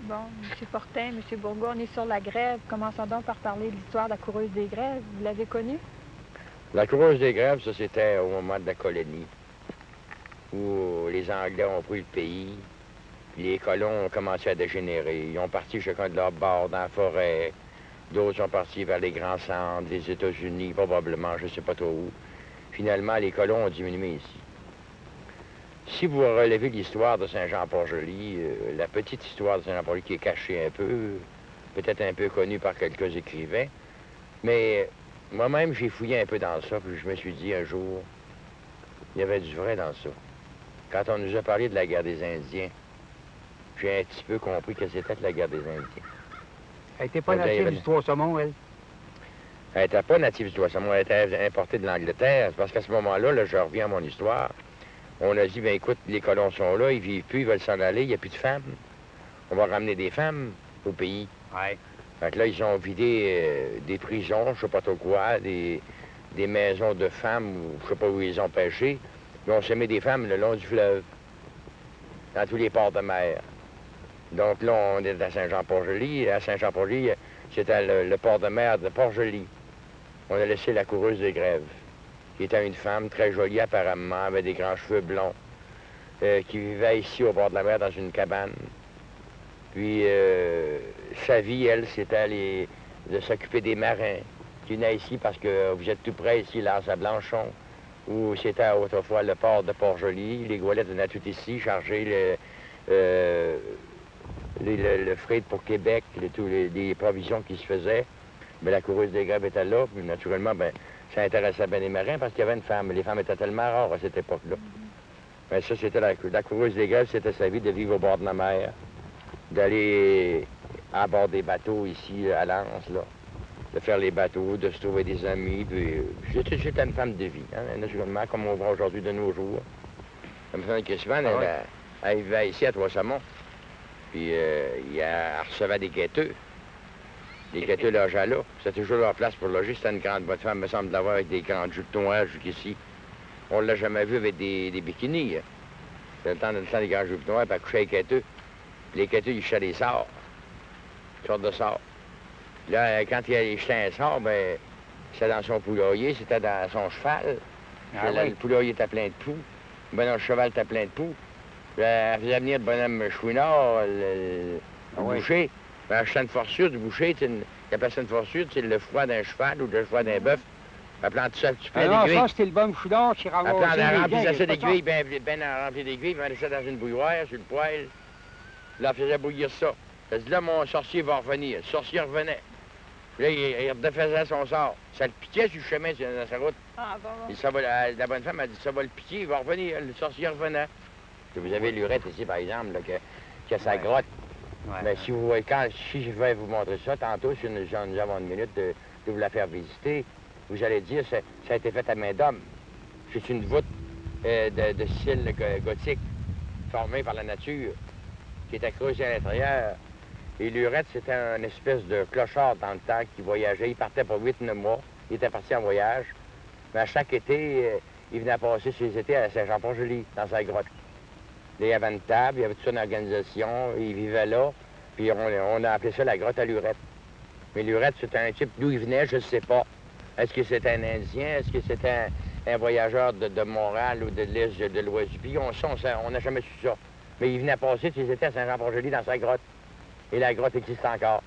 Bon, M. Fortin, M. Bourgault, on est sur la grève. Commençons donc par parler de l'histoire de la coureuse des grèves. Vous l'avez connue? La coureuse des grèves, ça, c'était au moment de la colonie, où les Anglais ont pris le pays, puis les colons ont commencé à dégénérer. Ils ont parti chacun de leur bord dans la forêt. D'autres sont partis vers les grands centres, les États-Unis, probablement, je ne sais pas trop où. Finalement, les colons ont diminué ici. Si vous relevez l'histoire de Saint-Jean-Port-Joli, la petite histoire de Saint-Jean-Port-Joli qui est cachée un peu, peut-être un peu connue par quelques écrivains, mais moi-même, j'ai fouillé un peu dans ça, puis je me suis dit un jour, il y avait du vrai dans ça. Quand on nous a parlé de la guerre des Indiens, j'ai un petit peu compris que c'était la guerre des Indiens. Elle n'était pas native du Trois-Saumons, elle? Elle n'était pas native du Trois-Saumons, elle était importée de l'Angleterre, parce qu'à ce moment-là, là, je reviens à mon histoire, on a dit, bien écoute, les colons sont là, ils vivent plus, ils veulent s'en aller, il n'y a plus de femmes. On va ramener des femmes au pays. Ouais. Fait que là, ils ont vidé des prisons, je sais pas trop quoi, des maisons de femmes, je sais pas où ils ont pêché. Ils ont semé des femmes le long du fleuve, dans tous les ports de mer. Donc là, on est à Saint-Jean-Port-Joli. À Saint-Jean-Port-Joli, c'était le port de mer de Port-Joli. On a laissé la coureuse des grèves, qui était une femme très jolie apparemment, avec des grands cheveux blonds, qui vivait ici au bord de la mer dans une cabane. Puis sa vie, elle, c'était de s'occuper des marins qui venaient ici parce que vous êtes tout près ici, là, à Blanchon, où c'était autrefois le port de Port-Joli. Les goélettes venaient tout ici, charger le freight pour Québec, les provisions qui se faisaient. Mais la coureuse des grèves était là, puis naturellement, ben, ça intéressait bien les marins parce qu'il y avait une femme. Les femmes étaient tellement rares à cette époque-là. Mais ça, c'était la coureuse des grèves, c'était sa vie de vivre au bord de la mer, d'aller à bord des bateaux ici, à l'Anse, là, de faire les bateaux, de se trouver des amis. C'était une femme de vie, hein, naturellement, comme on voit aujourd'hui de nos jours. Comme ça, que souvent, elle vivait ici à Trois-Saumons. Puis elle recevait des guetteux. Les guetteux logeaient là. C'était toujours leur place pour loger. C'était une grande bonne femme, me semble, d'avoir avec des grandes jupes noires jusqu'ici. On ne l'a jamais vu avec des bikinis. Hein. C'était le temps des grandes jupes noires, puis elle couchait avec les guetteux. Puis les guetteux, ils jettaient des sorts. Une sorte de sorts. Là, quand il jetait un sort, ben, c'était dans son poulailler, c'était dans son cheval. Ah, oui. Le poulailler était plein de poux. Ben non, le cheval était plein de poux. Elle faisait venir le bonhomme Chouinard, le boucher. Elle achetait une fourrure du boucher. Il appelait ça une fourrure, c'est le foie d'un cheval ou le foie d'un bœuf. Elle plantait ça, tu plein d'aiguilles. Non, ça, c'était le bon Chouinard qui ramassait elle remplissait ça d'aiguilles, bien rempli d'aiguilles, puis elle mettait ça dans une bouilloire, sur le poêle. Là, elle faisait bouillir ça. Elle dit, là, mon sorcier va revenir. Le sorcier revenait. Puis là, il refaisait son sort. Ça le piquait sur le chemin, dans sa route. Ah, bon. Et ça va, la bonne femme a dit, ça va le piquer, il va revenir. Le sorcier revenait. Vous avez Lurette ici, par exemple, là, qui a sa grotte. Ouais. Mais si vous voyez, si je vais vous montrer ça, tantôt, si nous avons une minute de vous la faire visiter, vous allez dire, ça a été fait à main d'homme. C'est une voûte de style gothique, formée par la nature, qui était creusée à l'intérieur. Et Lurette, c'était une espèce de clochard dans le temps qui voyageait. Il partait pour 8-9 mois. Il était parti en voyage. Mais à chaque été, il venait passer ses étés à Saint-Jean-Port-Joli, dans sa grotte. Là, il y avait une table, il y avait toute une organisation, il vivait là, puis on a appelé ça la grotte à Lurette. Mais Lurette, c'était un type, d'où il venait, je ne sais pas. Est-ce que c'était un Indien? Est-ce que c'était un voyageur de Montréal ou de l'île de l'Ouest du pays? On n'a jamais su ça. Mais il venait passer ses étés à Saint-Jean-Port-Joli dans sa grotte. Et la grotte existe encore.